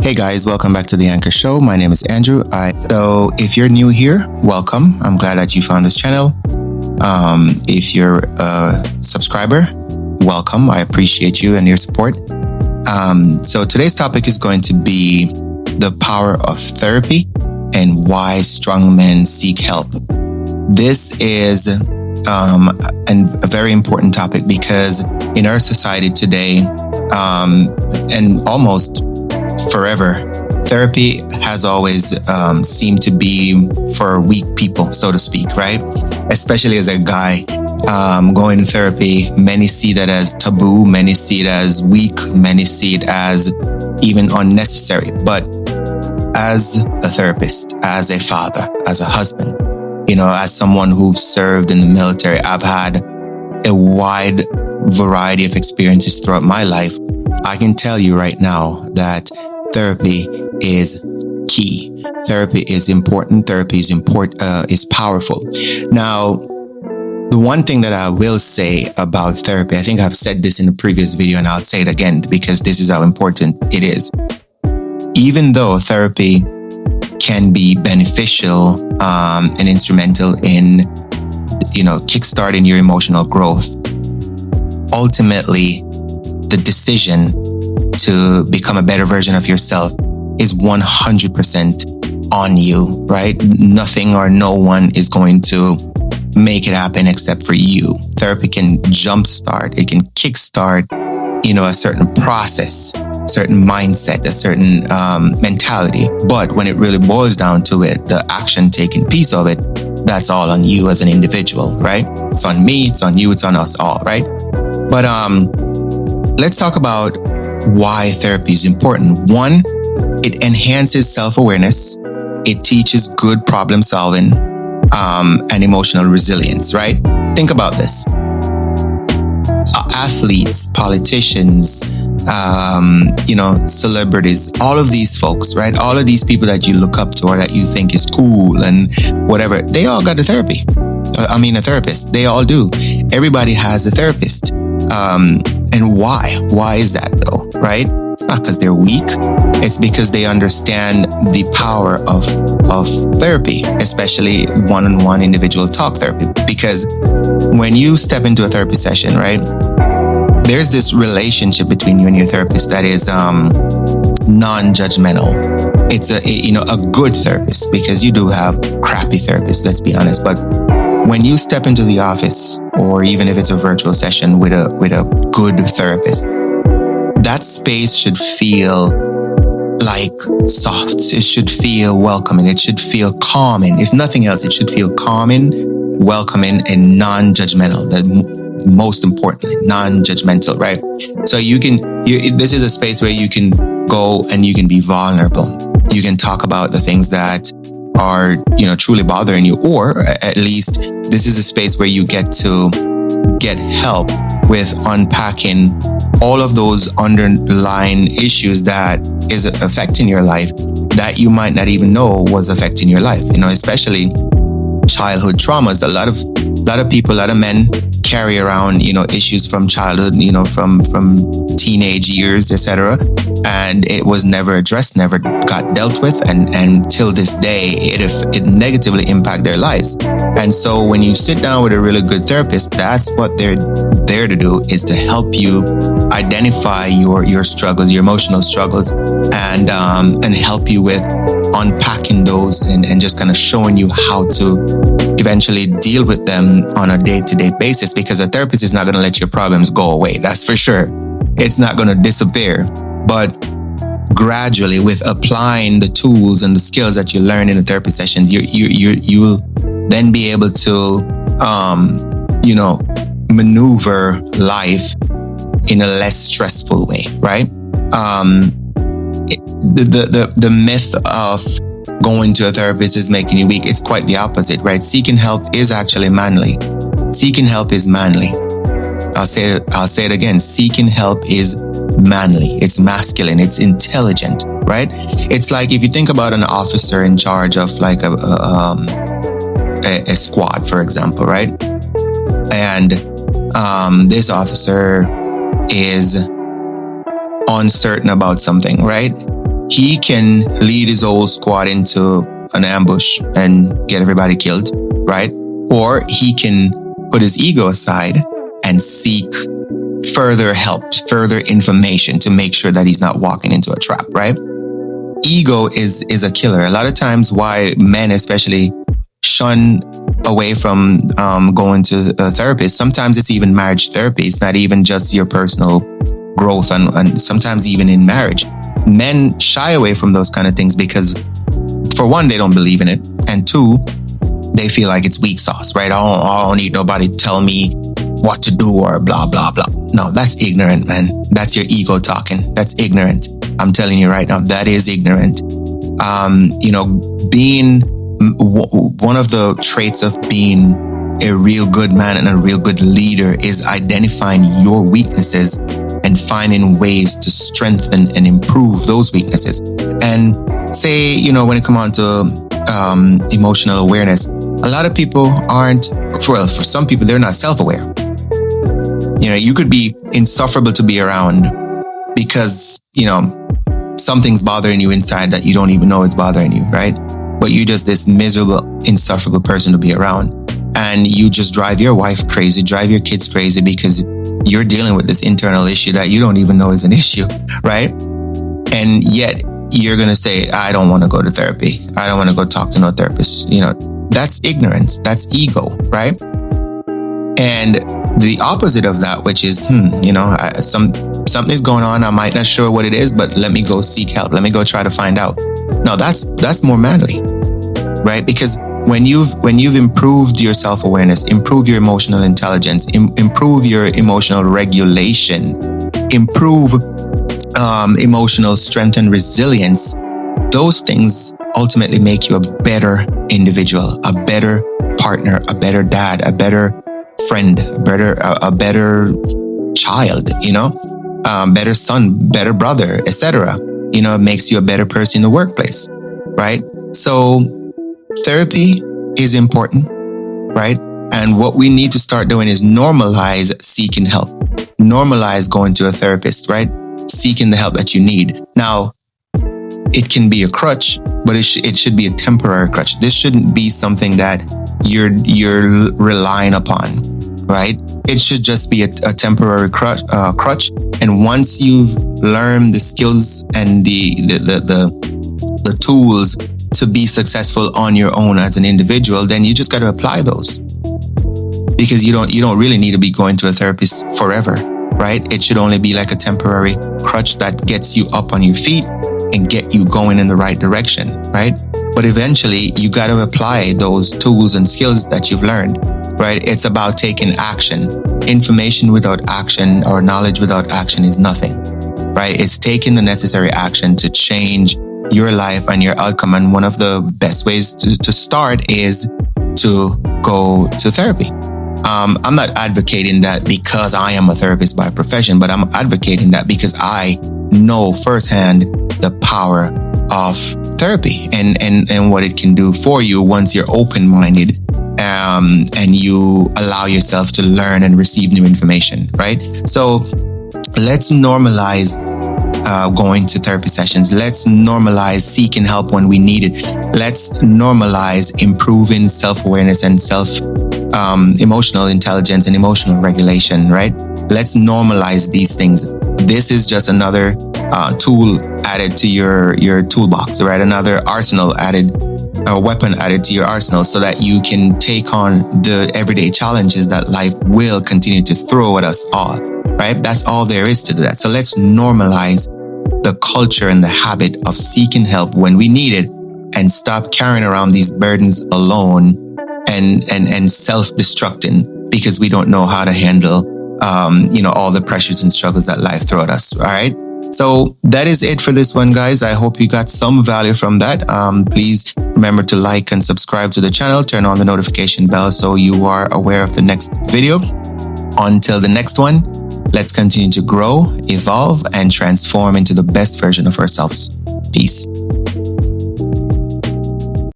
Hey guys, welcome back to The Anchor Show. My name is Andrew. So if you're new here, welcome. I'm glad that you found this channel. If you're a subscriber, welcome. I appreciate you and your support. So today's topic is going to be the power of therapy and why strong men seek help. This is a very important topic because in our society today, and almost forever, therapy has always seemed to be for weak people, so to speak, right? Especially as a guy going to therapy, many see that as taboo, many see it as weak, many see it as even unnecessary. But as a therapist, as a father, as a husband, as someone who served in the military, I've had a wide variety of experiences throughout my life. I can tell you right now that therapy is key. Therapy is important. Therapy is powerful. Now, the one thing that I will say about therapy, I think I've said this in a previous video and I'll say it again because this is how important it is. Even though therapy can be beneficial and instrumental in, kickstarting your emotional growth, ultimately, the decision to become a better version of yourself is 100% on you, right? Nothing or no one is going to make it happen except for you. Therapy can jumpstart, it can kickstart, a certain process, certain mindset, a certain mentality. But when it really boils down to it, the action taking piece of it, that's all on you as an individual, right? It's on me, it's on you, it's on us all, right? But let's talk about why therapy is important. One, it enhances self-awareness. It teaches good problem solving and emotional resilience, right? Think about this. Athletes, politicians, celebrities, all of these folks, right? All of these people that you look up to or that you think is cool and whatever, they all got a therapist. They all do. Everybody has a therapist. And why? Why is that though, right? It's not because they're weak. It's because they understand the power of therapy, especially one-on-one individual talk therapy. Because when you step into a therapy session, right, there's this relationship between you and your therapist that is non-judgmental. It's a good therapist, because you do have crappy therapists, let's be honest. But when you step into the office, or even if it's a virtual session with a good therapist, that space should feel like soft. It should feel welcoming. It should feel calming. If nothing else, it should feel calming, welcoming, and non-judgmental. Most importantly, non-judgmental, right? So this is a space where you can go and you can be vulnerable. You can talk about the things that are, truly bothering you, or at least this is a space where you get to get help with unpacking all of those underlying issues that is affecting your life that you might not even know was affecting your life. Especially childhood traumas. A lot of people, a lot of men carry around, issues from childhood, from teenage years, etc. And it was never addressed, never got dealt with. And till this day, it negatively impacts their lives. And so when you sit down with a really good therapist, that's what they're there to do, is to help you identify your struggles, your emotional struggles, and help you with unpacking those and just kind of showing you how to eventually deal with them on a day-to-day basis, because a therapist is not going to let your problems go away. That's for sure. It's not going to disappear. But gradually, with applying the tools and the skills that you learn in the therapy sessions, you will then be able to, maneuver life in a less stressful way, right? The myth of going to a therapist is making you weak. It's quite the opposite, right? Seeking help is actually manly. Seeking help is manly. I'll say it again. Seeking help is manly. It's masculine. It's intelligent, right? It's like if you think about an officer in charge of like a squad, for example, right? And this officer is uncertain about something, right? he can lead his whole squad into an ambush and get everybody killed, right? Or he can put his ego aside and seek further help, further information to make sure that he's not walking into a trap, right? Ego is a killer. A lot of times why men especially shun away from going to a therapist. Sometimes it's even marriage therapy. It's not even just your personal growth and sometimes even in marriage. Men shy away from those kind of things because for one, they don't believe in it. And two, they feel like it's weak sauce, right? I don't need nobody to tell me what to do or blah, blah, blah. No, that's ignorant, man. That's your ego talking. That's ignorant. I'm telling you right now, that is ignorant. Being one of the traits of being a real good man and a real good leader is identifying your weaknesses and finding ways to strengthen and improve those weaknesses. And say, when it comes on to emotional awareness, a lot of people aren't, for some people, they're not self-aware. You could be insufferable to be around because, something's bothering you inside that you don't even know it's bothering you, right? But you're just this miserable, insufferable person to be around. And you just drive your wife crazy, drive your kids crazy because you're dealing with this internal issue that you don't even know is an issue, right? And yet you're going to say, I don't want to go to therapy. I don't want to go talk to no therapist. That's ignorance. That's ego, right? And the opposite of that, which is, something's going on. I might not sure what it is, but let me go seek help. Let me go try to find out. No, that's more manly, right? Because when you've improved your self-awareness, improve your emotional intelligence, improve your emotional regulation, improve emotional strength and resilience, those things ultimately make you a better individual, a better partner, a better dad, a better friend, a better child, better son, better brother, etc. It makes you a better person in the workplace, right? So therapy is important, right? And what we need to start doing is normalize seeking help, normalize going to a therapist, right? Seeking the help that you need. Now, it can be a crutch, but it should be a temporary crutch. This shouldn't be something that you're relying upon, right? It should just be a temporary crutch. And once you've learned the skills and the tools to be successful on your own as an individual, then you just got to apply those. Because you don't really need to be going to a therapist forever, right? It should only be like a temporary crutch that gets you up on your feet and get you going in the right direction, right? But eventually you got to apply those tools and skills that you've learned, right? It's about taking action. Information without action or knowledge without action is nothing, right? It's taking the necessary action to change your life and your outcome. And one of the best ways to start is to go to therapy. I'm not advocating that because I am a therapist by profession, but I'm advocating that because I know firsthand the power of therapy and what it can do for you once you're open-minded and you allow yourself to learn and receive new information, right? So let's normalize going to therapy sessions. Let's normalize seeking help when we need it. Let's normalize improving self-awareness and emotional intelligence and emotional regulation, right? Let's normalize these things. This is just another tool added to your toolbox, right? Another arsenal added, a weapon added to your arsenal so that you can take on the everyday challenges that life will continue to throw at us all, right? That's all there is to that. So let's normalize the culture and the habit of seeking help when we need it and stop carrying around these burdens alone and self-destructing because we don't know how to handle, all the pressures and struggles that life throws at us. All right. So that is it for this one, guys. I hope you got some value from that. Please remember to like and subscribe to the channel. Turn on the notification bell so you are aware of the next video. Until the next one, let's continue to grow, evolve, and transform into the best version of ourselves. Peace.